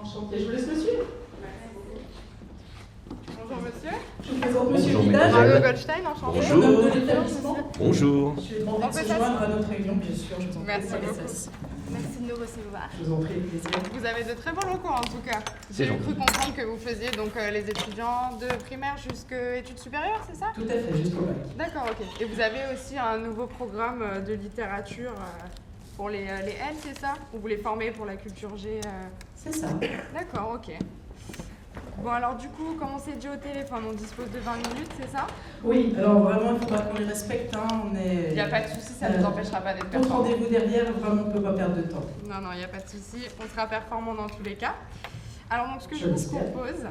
Enchanté, je vous laisse me suivre. Bonjour monsieur. Je vous présente Monsieur Bonjour, Vidal. Mario Goldstein, enchanté. Bonjour. De l'établissement. Bonjour. Je vais demander On de peut se faire joindre à notre réunion, bien sûr. Je vous en prie. Merci Avec beaucoup. cesse. Merci de nous recevoir. Je vous en prie, avec plaisir. Vous avez de très beaux locaux en tout cas. C'est J'ai gentil. cru comprendre que vous faisiez donc les étudiants de primaire jusqu'à études supérieures, c'est ça? Tout à fait, jusqu'au bac. D'accord, ok. Et vous avez aussi un nouveau programme de littérature pour les L, c'est ça? Ou vous les formez pour la culture G C'est ça. D'accord, ok. Bon alors du coup, comme on s'est dit au téléphone, on dispose de 20 minutes, c'est ça? Oui, alors vraiment, il faudra qu'on les respecte. Hein. On est... Il n'y a pas de souci, ça ne nous empêchera pas d'être D'autres performants. rendez-vous derrière, vraiment, on ne peut pas perdre de temps. Non, non, il n'y a pas de souci. On sera performant dans tous les cas. Alors, donc, ce que Je je vous l'espère. propose,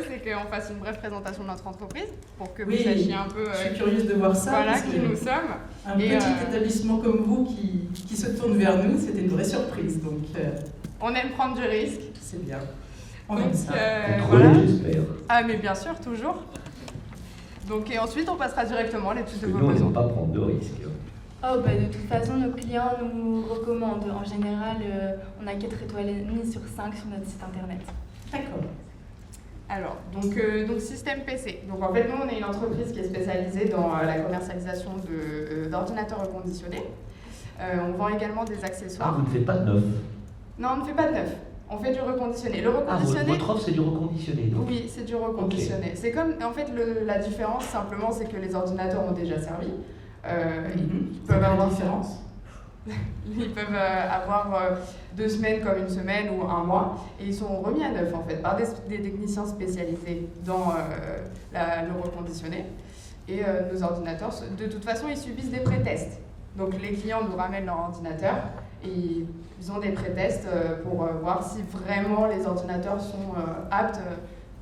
c'est qu'on fasse une brève présentation de notre entreprise pour que vous Oui, sachiez un peu Je suis curieuse de voir ça. voilà, parce qui que nous sommes. Un Et, petit établissement comme vous qui se tourne vers nous, c'était une vraie surprise. Donc, On aime prendre du risque. c'est bien. On Donc, aime ça. voilà. j'espère. Ah, mais bien sûr, toujours. Donc, et ensuite, on passera directement à l'étude de Parce que vos nous, on besoins. n'aime pas prendre de risques. Oh, bah, de toute façon, nos clients nous recommandent. En général, on a 4 étoiles et demie sur 5 sur notre site internet. D'accord. Alors, donc système PC. Donc en fait, nous, on est une entreprise qui est spécialisée dans la commercialisation d'ordinateurs reconditionnés. On vend également des Ah, accessoires. vous ne faites pas de neuf. Non, on ne fait pas de neuf. On fait du reconditionné. Le Ah, reconditionné, votre offre, c'est du reconditionné. Donc. oui, c'est du reconditionné. C'est comme, en fait, la différence simplement, c'est que les ordinateurs ont déjà servi. Ils peuvent avoir différence. Ils peuvent avoir 2 semaines comme une semaine ou un mois et ils sont remis à neuf en fait par des techniciens spécialisés dans le reconditionné. Et nos ordinateurs, de toute façon, ils subissent des pré-tests. Donc les clients nous ramènent leur ordinateur et ils ont des pré-tests pour voir si vraiment les ordinateurs sont aptes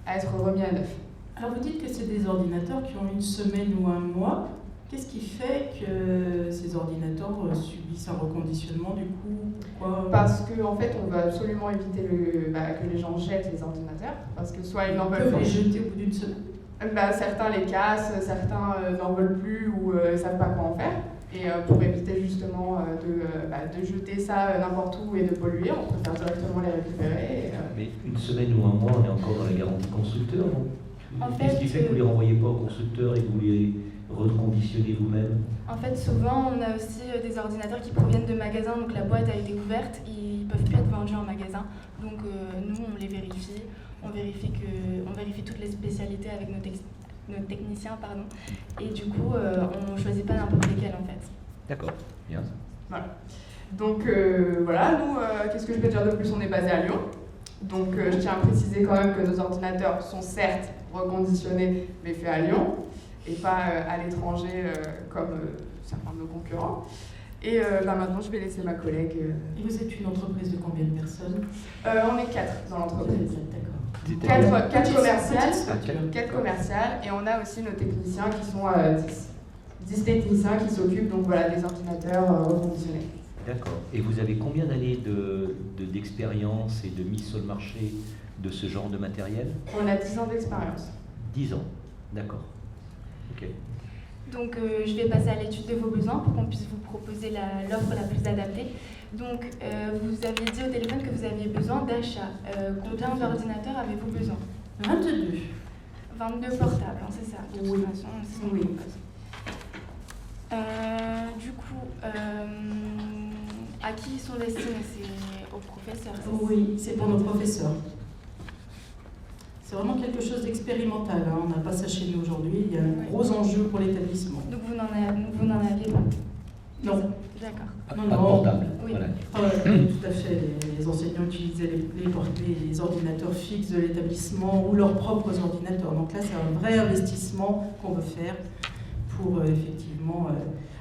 à être remis à neuf. Alors vous dites que c'est des ordinateurs qui ont une semaine ou un mois. Qu'est-ce qui fait que ces ordinateurs subissent un reconditionnement du coup? Pourquoi? Parce qu'en fait, on veut absolument éviter que les gens jettent les ordinateurs. Parce que soit ils n'en On veulent peut pas. les jeter au bout d'une semaine. Certains les cassent, certains n'en veulent plus ou ne savent pas quoi en faire. Et pour éviter justement de jeter ça n'importe où et de polluer, on préfère directement les récupérer. Mais une semaine ou un mois, on est encore dans la garantie constructeur, non? En Qu'est-ce qui fait, fait que vous ne les renvoyez pas au constructeur et que vous les reconditionnez vous-même? En fait, souvent, on a aussi des ordinateurs qui proviennent de magasins, donc la boîte a été ouverte, ils ne peuvent plus être vendus en magasin. Donc nous, on les vérifie, on vérifie toutes les spécialités avec nos techniciens, pardon. Et du coup, on ne choisit pas n'importe lesquels en fait. D'accord, bien. Voilà. Donc voilà, nous, qu'est-ce que je peux dire de plus? On est basé à Lyon. Donc je tiens à préciser quand même que nos ordinateurs sont certes reconditionnés, mais faits à Lyon, et pas à l'étranger comme certains de nos concurrents. Et maintenant, je vais laisser ma collègue. Et vous êtes une entreprise de combien de personnes? On est 4 dans l'entreprise. D'accord. 4 commerciales, Petite 4 commerciales, et on a aussi nos techniciens qui sont 10 techniciens qui s'occupent donc voilà des ordinateurs reconditionnés. D'accord. Et vous avez combien d'années d'expérience et de mise sur le marché de ce genre de matériel? On a 10 ans d'expérience. 10 ans. D'accord. Ok. Donc je vais passer à l'étude de vos besoins pour qu'on puisse vous proposer l'offre la plus adaptée. Donc vous aviez dit au téléphone que vous aviez besoin d'achat. Combien d'ordinateurs avez-vous besoin? 22. 22 portables, hein, c'est ça. De toute Oui. façon, c'est ce qu'on Oui. propose. Du coup, à qui ils sont destinés? C'est aux professeurs, c'est ça? Oui, c'est pour nos professeurs. C'est vraiment quelque chose d'expérimental. Hein. On n'a pas ça chez nous aujourd'hui. Il y a un gros enjeu pour l'établissement. Donc vous n'en aviez pas? Non. D'accord. Pas Non, de non. portable. Oui. Voilà. Tout à fait. Les enseignants utilisaient les ordinateurs fixes de l'établissement ou leurs propres ordinateurs. Donc là, c'est un vrai investissement qu'on veut faire pour effectivement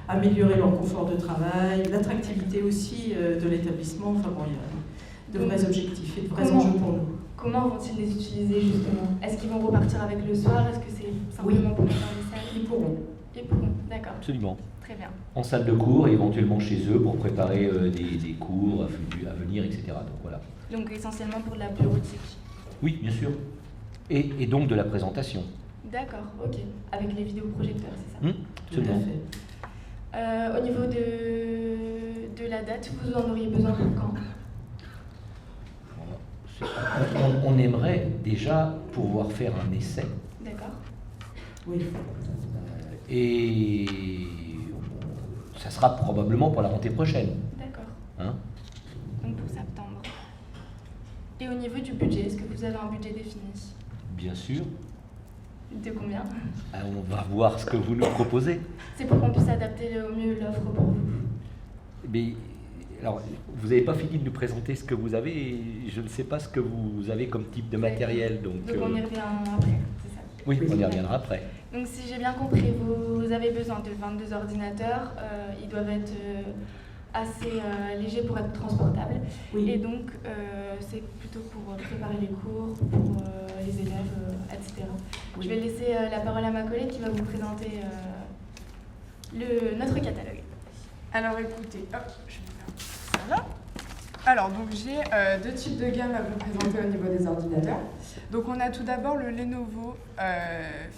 améliorer leur confort de travail, l'attractivité aussi de l'établissement. Enfin bon, il y a de vrais objectifs et de vrais enjeux pour nous. Comment vont-ils les utiliser justement? Est-ce qu'ils vont repartir avec le soir? Est-ce que c'est simplement pour les dans les salles? Ils pourront. Ils pourront, d'accord. Absolument. Très bien. En salle de cours et éventuellement chez eux pour préparer des cours à venir, etc. Donc voilà. Donc essentiellement pour de la bureautique. Oui, bien sûr. Et donc de la présentation. D'accord, ok. Avec les vidéoprojecteurs, c'est ça? Tout à Absolument. fait. Au niveau de la date, vous en auriez besoin pour quand? On aimerait déjà pouvoir faire un essai D'accord. Oui. et ça sera probablement pour la rentrée prochaine. D'accord. Hein? Donc pour septembre. Et au niveau du budget, est-ce que vous avez un budget défini? Bien sûr. De combien? On va voir ce que vous nous proposez. C'est pour qu'on puisse adapter au mieux l'offre pour vous. Mais alors, vous n'avez pas fini de nous présenter ce que vous avez. Et je ne sais pas ce que vous avez comme type de matériel. Donc on y revient après, c'est ça? oui, on y reviendra après. Donc si j'ai bien compris, vous avez besoin de 22 ordinateurs. Ils doivent être assez légers pour être transportables. Oui. Et donc c'est plutôt pour préparer les cours, pour les élèves, etc. Oui. Je vais laisser la parole à ma collègue qui va vous présenter notre catalogue. Alors écoutez, hop, je vais faire ça là. Alors donc j'ai deux types de gamme à vous présenter au niveau des ordinateurs. Donc on a tout d'abord le Lenovo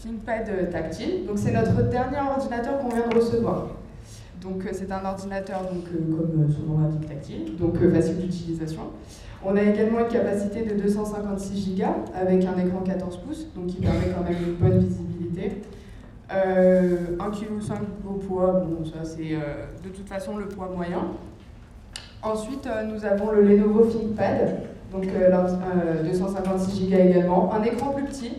ThinkPad tactile. Donc c'est notre dernier ordinateur qu'on vient de recevoir. Donc c'est un ordinateur donc, comme son nom l'indique tactile, donc facile d'utilisation. On a également une capacité de 256 Go avec un écran 14 pouces, donc qui permet quand même une bonne visibilité. 1,5 kg au poids, bon ça c'est de toute façon le poids moyen. Ensuite nous avons le Lenovo ThinkPad, donc 256 Go également, un écran plus petit,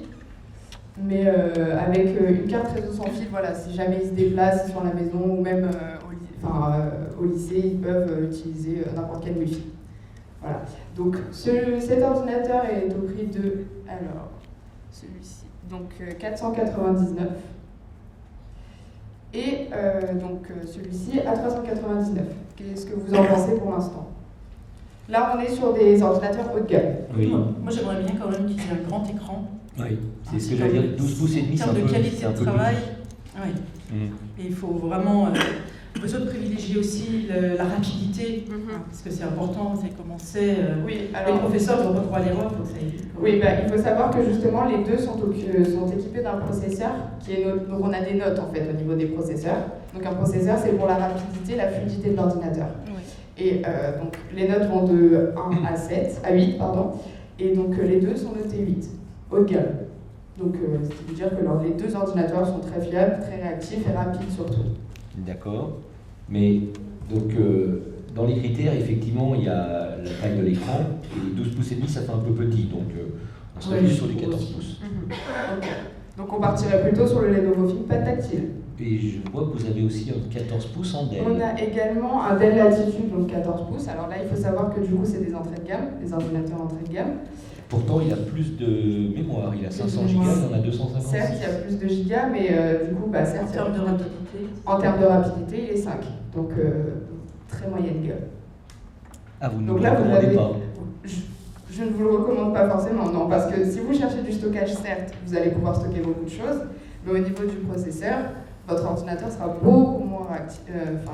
mais avec une carte réseau sans fil, voilà, si jamais ils se déplacent, ils sont à la maison ou même au lycée, ils peuvent utiliser n'importe quel Wi-Fi. Voilà. Donc cet ordinateur est au prix de, alors celui-ci, donc 499 et donc celui-ci à 399. Qu'est-ce que vous en pensez pour l'instant? Là on est sur des ordinateurs haut de gamme. Oui, Moi j'aimerais bien quand même qu'ils aient un grand écran. oui. C'est ce que j'allais dire. 12 pouces et demi, c'est En un termes peu. de qualité c'est un de peu travail, plus. oui. Mm. Et il faut vraiment besoin de privilégier aussi la rapidité, parce que c'est important, c'est comment c'est. Oui, Les alors professeurs n'ont pas droit à l'erreur, donc ça évite. oui, il faut savoir que justement les deux sont équipés d'un processeur qui est donc on a des notes en fait au niveau des processeurs. Donc un processeur c'est pour la rapidité, la fluidité de l'ordinateur. Oui. Et donc les notes vont de 1 à 8 pardon, et donc les deux sont notés 8, haut de gamme. Donc ce qui veut dire que les deux ordinateurs sont très fiables, très réactifs et rapides surtout. D'accord. Mais donc, dans les critères, effectivement, il y a la taille de l'écran. Et 12 pouces et demi, ça fait un peu petit. Donc, on serait Oui, plus sur du je 14 trouve pouces. Ok. Donc on partirait plutôt sur le Lenovo ThinkPad tactile. Et je vois que vous avez aussi un 14 pouces en Dell. On a également un Dell Latitude, donc 14 pouces. Alors là, il faut savoir que du coup, c'est des entrées de gamme, des ordinateurs entrée de gamme. Pourtant, il a plus de mémoire. Il a 500 Go, mémoire. il en a 256. Certes, il y a plus de gigas, mais du coup, certes, En il y a termes de plus rapidité. En termes de rapidité, il est 5. Donc, très moyenne gamme. Ah, vous ne Donc le là, vous recommandez avez- pas. Je ne vous le recommande pas forcément, non, parce que si vous cherchez du stockage, certes, vous allez pouvoir stocker beaucoup de choses, mais au niveau du processeur, votre ordinateur sera beaucoup moins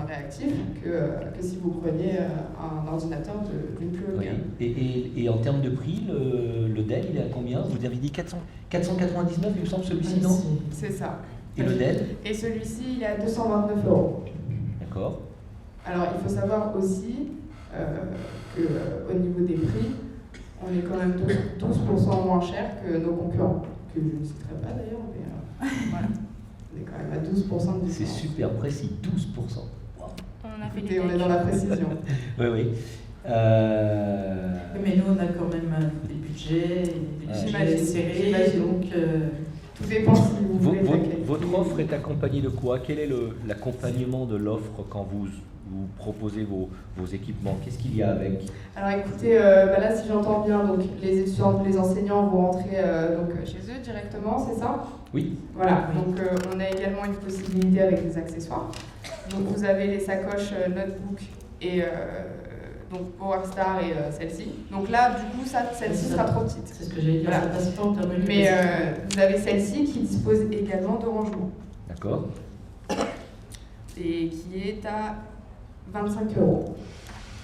réactif que si vous preniez un ordinateur d'une plus haute Oui. gamme. Et en termes de prix, le Dell, il est à combien? Vous avez dit 499, il me semble, celui-ci, non? C'est ça. Et le Dell? Et celui-ci, il est à 229 €. D'accord. Alors, il faut savoir aussi qu'au niveau des prix, on est quand même 12% moins cher que nos concurrents, que je ne citerai pas d'ailleurs, mais voilà. On est quand même à 12% de C'est différence. super précis, 12%. Wow. On a fait Écoutez, les on est dans la précision. Oui, oui. Mais nous, on a quand même des budgets, des budgets J'imagine, serrés, j'imagine. donc Tout dépend si vous voulez. Votre offre est accompagnée de quoi? Quel est l'accompagnement de l'offre quand vous proposez vos équipements? Qu'est-ce qu'il y a avec? Alors écoutez, là si j'entends bien, donc les étudiants, les enseignants vont rentrer chez eux directement, c'est ça? Oui. Voilà, donc on a également une possibilité avec des accessoires. Donc vous avez les sacoches notebook et donc PowerStar et celle-ci. Donc là, du coup, celle-ci sera trop petite. c'est ce que j'allais dire, Voilà. ça passe pas en termes de Mais capacité. vous avez celle-ci qui dispose également de rangement D'accord. et qui est à 25 €.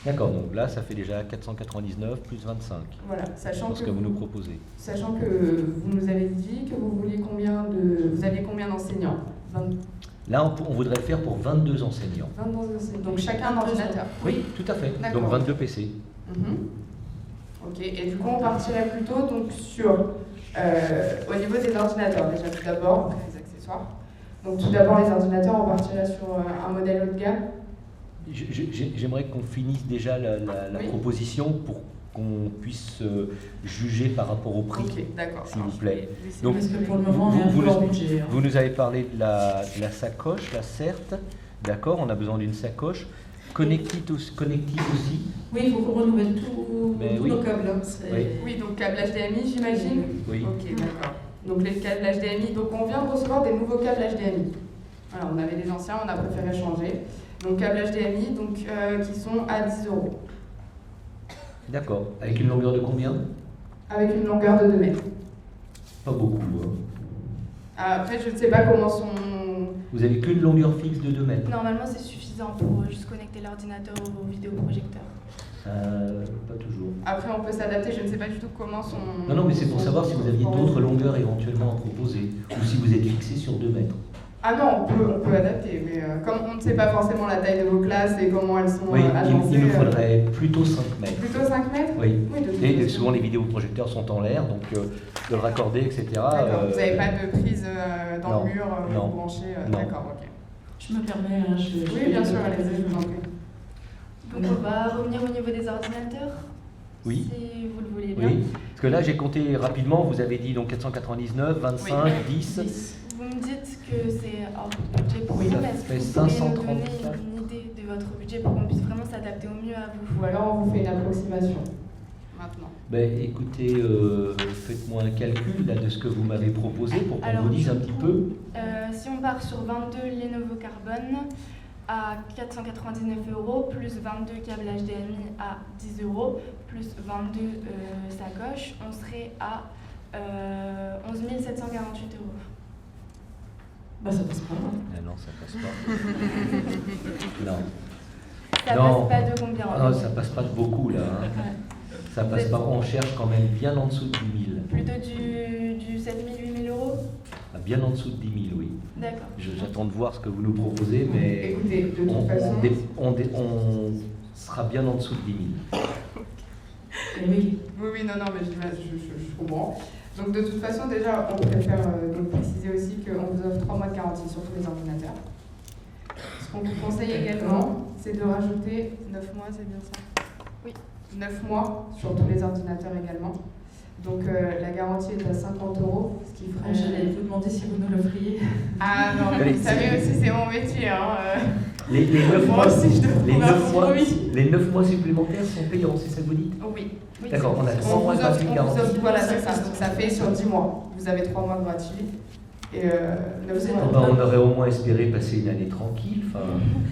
D'accord, donc là, ça fait déjà 499 plus 25. Voilà, sachant Pour ce que que vous nous proposez. Sachant que vous nous avez dit que vous aviez combien d'enseignants? Là, on voudrait le faire pour 22 enseignants. 22 enseignants. Donc chacun un ordinateur. Oui, tout à fait. D'accord. Donc 22 PC. Mhm. Ok, et du coup, on partirait plutôt donc, sur, au niveau des ordinateurs, déjà tout d'abord, les accessoires. Donc tout d'abord, les ordinateurs, on partirait sur un modèle haut de gamme. J'aimerais qu'on finisse déjà la Oui. proposition pour qu'on puisse juger par rapport au prix, Ok, d'accord. s'il vous plaît. Donc, Donc, Parce que pour le moment, on est un vous- peu hors budget. Vous nous avez parlé de la sacoche, là certes, d'accord, on a besoin d'une sacoche. Connectique aussi. Oui, il faut qu'on renouvelle tous Mais oui. nos câbles. Hein, c'est- Oui. oui, donc câble HDMI, j'imagine. Oui. Ok, d'accord. Donc les câbles HDMI, donc on vient de recevoir des nouveaux câbles HDMI. Voilà, on avait des anciens, on a préféré changer. Donc câbles HDMI, donc, qui sont à 10 €. D'accord. Avec une longueur de combien? Avec une longueur de 2 mètres. Pas beaucoup. Hein. Après, je ne sais pas comment sont... Vous avez qu'une longueur fixe de 2 mètres. Normalement, c'est suffisant pour juste connecter l'ordinateur au vidéoprojecteur. Pas toujours. Après, on peut s'adapter, je ne sais pas du tout comment sont... Non, mais c'est pour savoir si vous aviez d'autres longueurs éventuellement à proposer, ou si vous êtes fixé sur 2 mètres. Ah non, on peut adapter, mais comme on ne sait pas forcément la taille de vos classes et comment elles sont Oui, agencées... il nous faudrait plutôt 5 mètres. Plutôt 5 mètres? Oui. Oui, de toute Et façon. souvent les vidéoprojecteurs sont en l'air, donc de le raccorder, etc. D'accord, vous n'avez pas de prise dans non, le mur non, pour brancher non. D'accord, ok. Je me permets. Hein, Oui, bien sûr, allez-y, je vous en prie. Donc on va revenir au niveau des ordinateurs, Oui. si vous le voulez bien. Oui, parce que là j'ai compté rapidement, vous avez dit donc 499, 25, Oui. 10. 10. Vous me dites que c'est hors budget pour Oui, vous, ça mais est-ce fait que vous pourriez nous 530. donner une idée de votre budget pour qu'on puisse vraiment s'adapter au mieux à vous? Ou alors on vous fait une approximation, maintenant. Ben écoutez, faites-moi un calcul là, de ce que vous m'avez proposé pour qu'on Alors, vous dise un du petit coup, peu. Si on part sur 22 Lenovo Carbone à 499 €, plus 22 câbles HDMI à 10 €, plus 22 sacoches, on serait à 11 748 €. Bah, ça passe pas. Hein. Ah non, ça passe pas. non. Ça Non. passe pas de combien? Ah, ça passe pas de beaucoup là. Hein. Ouais. Ça passe pas, on cherche quand même bien en dessous de 10 000. Plutôt du 7 000, 8 000 €? Ah, bien en dessous de 10 000, oui. D'accord. J'attends de voir ce que vous nous proposez, mais Écoutez, de toute on façon... sera bien en dessous de 10 000. Et oui. Oui, non, mais je comprends. Donc de toute façon, déjà, on préfère donc préciser aussi qu'on vous offre 3 mois de garantie sur tous les ordinateurs. Ce qu'on vous conseille également, c'est de rajouter 9 mois, c'est bien ça? Oui. 9 mois sur tous les ordinateurs également. Donc la garantie est à 50 €, ce qui ferait... J'allais vous demander si vous nous l'offriez. Ah non, Allez, vous savez aussi, c'est mon métier. Hein. Les 9 Moi mois, aussi, je dois les trouver un 9 mois, compromis. les 9 mois supplémentaires sont payants, c'est ça que vous dites? Oui. Oui, D'accord, on a c'est- 3 mois On vous offre, gratuits de garantie. voilà, c'est ça. Donc ça fait sur 10 mois. Vous avez 3 mois gratuits. Et 9 mois. Ah ben, on aurait au moins espéré passer une année tranquille,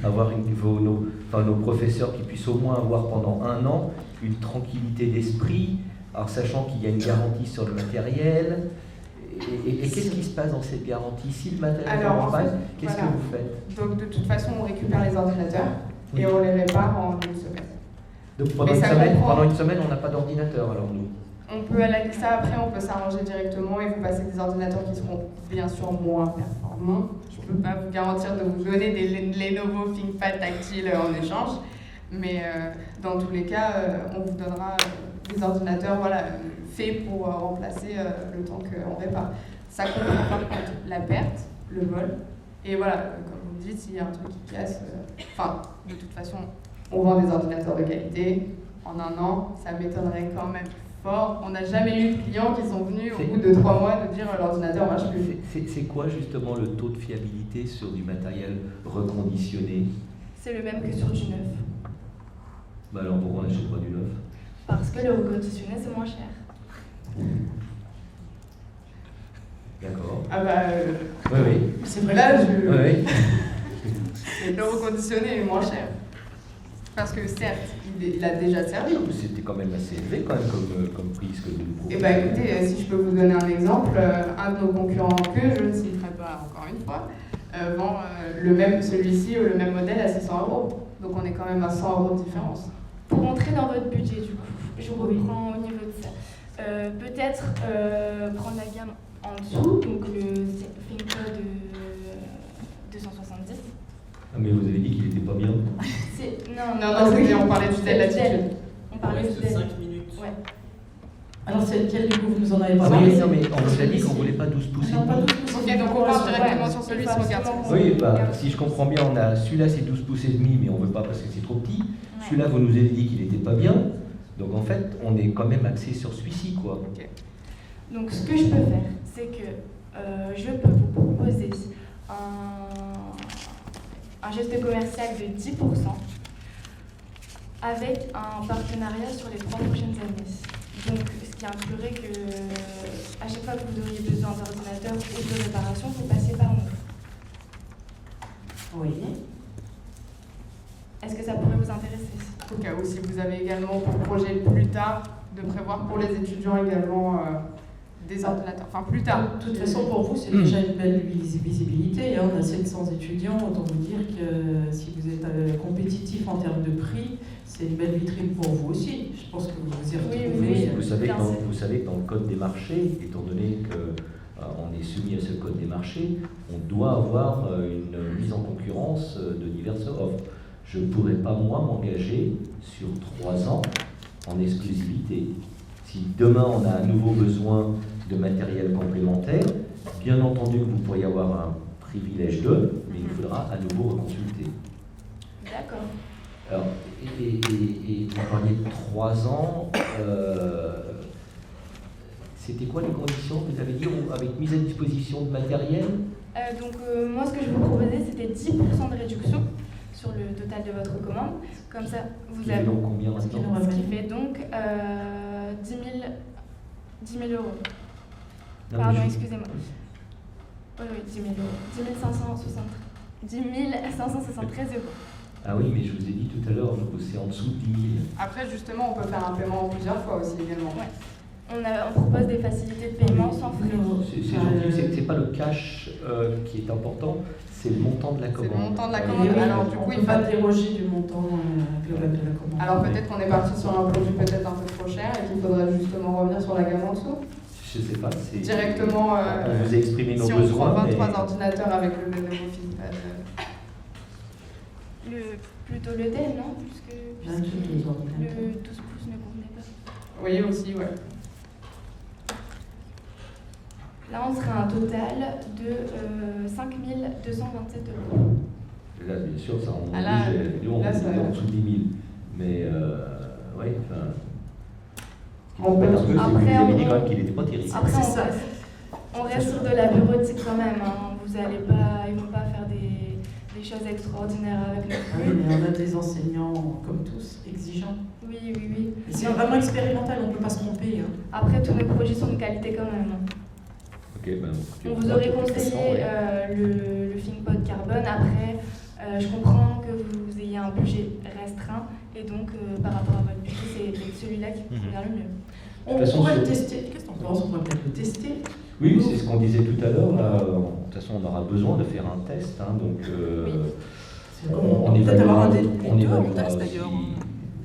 avoir nos professeurs qui puissent au moins avoir pendant 1 an une tranquillité d'esprit, alors sachant qu'il y a une garantie sur le matériel. Et qu'est-ce qui se passe dans cette garantie? Si le matériel est Alors, en en panne, fait, qu'est-ce voilà. que vous faites? Donc de toute façon, on récupère les ordinateurs et Oui. on les répare en 1 semaine. Donc pendant Mais une, ça semaine, comprend- pendant une semaine, on n'a pas d'ordinateur alors nous. On peut aller ça après, on peut s'arranger directement et vous passer des ordinateurs qui seront bien sûr moins performants. Je ne peux pas vous garantir de vous donner des Lenovo ThinkPad tactiles en échange, mais dans tous les cas, on vous donnera des ordinateurs faits pour remplacer le temps qu'on répare. Ça comprend par contre la perte, le vol, et voilà, comme vous me dites, s'il y a un truc qui casse, de toute façon, on vend des ordinateurs de qualité. En 1 an, ça m'étonnerait quand même fort. On n'a jamais eu de clients qui sont venus au bout de 3 mois nous dire l'ordinateur marche plus. C'est quoi justement le taux de fiabilité sur du matériel reconditionné? C'est le même que sur du neuf. Bah alors pourquoi on n'achète pas du neuf? Parce que le reconditionné, c'est moins cher. D'accord. Ah bah, Oui, oui. C'est vrai. là, Oui, oui. le reconditionné est moins cher. Parce que certes, il a déjà servi. C'était quand même assez élevé quand même comme prix ce que vous nous proposez. Et bah écoutez, si je peux vous donner un exemple, un de nos concurrents que je ne citerai pas encore une fois, vend celui-ci ou le même modèle à 600 €. Donc on est quand même à 100 € de différence. Pour entrer dans votre budget, du coup, je reprends au niveau de ça. Peut-être prendre la gamme en dessous, donc le ThinkPad 270. Ah, mais vous avez dit qu'il n'était pas bien. Non, Non, c'était- on parlait du Dell Dell. Latitude. On parlait Ouais, du de Dell. 5 minutes. Ouais. Alors, c'est lequel du coup vous nous en avez Ah parlé? oui, non, mais on vous a dit qu'on ne voulait pas 12 pouces et Non, pas demi. 12 pouces. Ok, donc on part directement sur celui-ci, on regarde celui-ci. Oui, bah, si je comprends bien, on a celui-là c'est 12 pouces et demi, mais on ne veut pas parce que c'est trop petit. Celui-là, vous nous avez dit qu'il n'était pas bien. Donc en fait, on est quand même axé sur celui-ci, quoi. Ok. Donc ce que je peux faire, c'est que je peux vous proposer un geste commercial de 10% avec un partenariat sur les 3 prochaines années. Donc ce qui inclurait que à chaque fois que vous auriez besoin d'ordinateur ou de réparation, vous passiez par nous. Oui. Est-ce que ça pourrait vous intéresser? Au cas où, si vous avez également pour projet plus tard de prévoir pour les étudiants également des ordinateurs, enfin plus tard. De toute façon, pour vous, c'est déjà une belle visibilité. Hein. On a 700 étudiants, autant vous dire que si vous êtes compétitif en termes de prix, c'est une belle vitrine pour vous aussi. Je pense que vous vous y retrouvez. Oui, Vous savez, bien sûr. vous savez que dans le code des marchés, étant donné qu'on est soumis à ce code des marchés, on doit avoir une mise en concurrence de diverses offres. Je ne pourrais pas, moi, m'engager sur 3 ans en exclusivité. Si demain on a à nouveau besoin de matériel complémentaire, bien entendu que vous pourriez avoir un privilège d'eux, mais il faudra à nouveau reconsulter. D'accord. Alors, et vous parliez de 3 ans, c'était quoi les conditions que vous avez dit avec mise à disposition de matériel? Moi, ce que je vous proposais, c'était 10% de réduction sur le total de votre commande. Comme ça, vous Qui avez... fait donc combien maintenant? Ce qui fait donc 10 000 euros. Non, Pardon, mais excusez-moi. Oui, 10 000 euros. 10 573 euros. Ah oui, mais je vous ai dit tout à l'heure, c'est en dessous de 10 000. Après, justement, on peut faire un paiement plusieurs fois aussi également. Ouais. On propose des facilités de paiement sans frais. C'est gentil, c'est pas le cash qui est important, c'est le montant de la commande. C'est le montant de la Et commande. oui, Alors, du coup, on il peut pas faut... déroger du montant global de la commande. Alors peut-être qu'on est parti sur un produit peut-être un peu trop cher et qu'il faudrait justement revenir sur la gamme en dessous. Je sais pas, c'est... Directement, on vous a exprimé nos si on besoins, prend 23 mais... ordinateurs avec le nouveau ThinkPad. Plutôt le Dell, non? Puisque 22 ordinateurs. le 12 pouces ne convenait pas. Oui, aussi, ouais. Là, on serait un total de 5 227 euros. Là, bien sûr, ça on Ah là, nous, on là, est ça- en dessous de 10 000. Mais, oui, enfin... On peut- Parce que Après, vous avez dit on- quand même qu'il n'était pas terrible. Après, C'est ça. on reste sur de la bureautique quand même. Hein. Vous allez pas, ils vont pas faire des choses extraordinaires avec le Ah oui, mais on a des enseignants, comme tous, exigeants. Oui, oui, oui. Et c'est vraiment expérimental, on ne peut pas se tromper. Hein. Après, tous nos produits sont de qualité quand même. Hein. Ok, ben, écoutez, On vous aurait de toute façon, conseillé ouais. le ThinkPad Carbone. Après, je comprends que vous ayez un budget restreint et donc par rapport à votre budget, c'est peut-être celui-là qui vous convient le mieux. On façon, pourrait sur- le tester. Qu'est-ce qu'on pense? On pourrait peut-être le tester. Oui, c'est ce qu'on disait tout à l'heure. Là, de toute façon, on aura besoin de faire un test. Hein, donc, C'est bon. on Peut-être évaluera, avoir un on débutant évaluera en test aussi. d'ailleurs.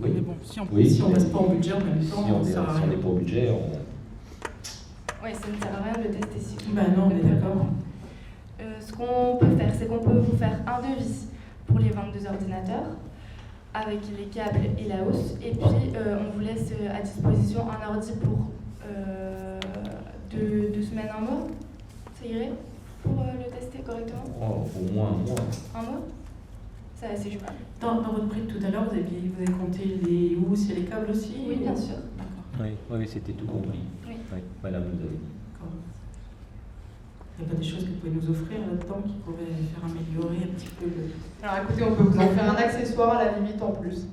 Oui. Mais bon, si on Oui, si on reste pas en budget en même Si temps, on ça sert à rien. n'est pas au budget, Oui, ça ne sert à rien de le tester si vous Ben non, on est d'accord. Ce qu'on peut faire, c'est qu'on peut vous faire un devis pour les 22 ordinateurs avec les câbles et la hausse. Et puis, on vous laisse à disposition un ordi pour 2 semaines, un mois. Ça irait pour le tester correctement? au moins un mois. Un mois? Ça, c'est jouable. Dans votre prix de tout à l'heure, vous avez compté les housses et les câbles aussi? Oui, bien sûr. D'accord. Oui, c'était tout compris. Oui. Oui, madame nous avait dit. D'accord. Il n'y a pas des choses que vous pouvez nous offrir là-dedans qui pourraient faire améliorer un petit peu le... Alors écoutez, on peut vous en faire un accessoire à la limite en plus.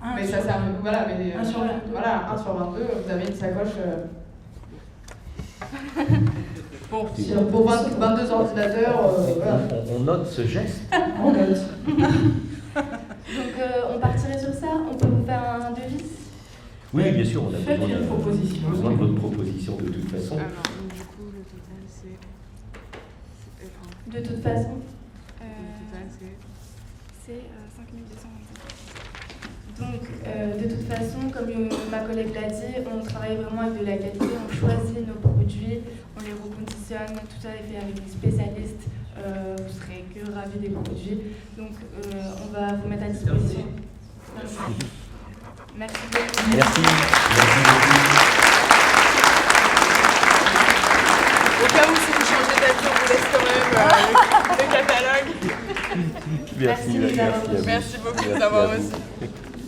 Ah, Mais ça sert, voilà, mais 1 sur 22. voilà, 1 sur 22, vous avez une sacoche. Bon, si pour 22 ordinateurs, voilà. On note ce geste. On note. Donc, on partirait sur ça. On peut vous faire un devis. Oui, bien sûr, on a Faites besoin une proposition. besoin de votre proposition de toute façon. Alors, donc, du coup, le total, c'est. De toute façon, Le total, c'est. c'est 5 227. Donc, de toute façon, comme ma collègue l'a dit, on travaille vraiment avec de la qualité, on choisit nos produits, on les reconditionne, tout ça est fait avec des spécialistes, vous serez que ravis des produits. Donc, on va vous mettre à disposition. Merci beaucoup. Merci. Merci beaucoup. Au cas où si vous changez d'avis, on vous laisse quand même le catalogue. Merci, Merci de nous avoir à vous. Merci beaucoup Merci d'avoir à vous. reçu.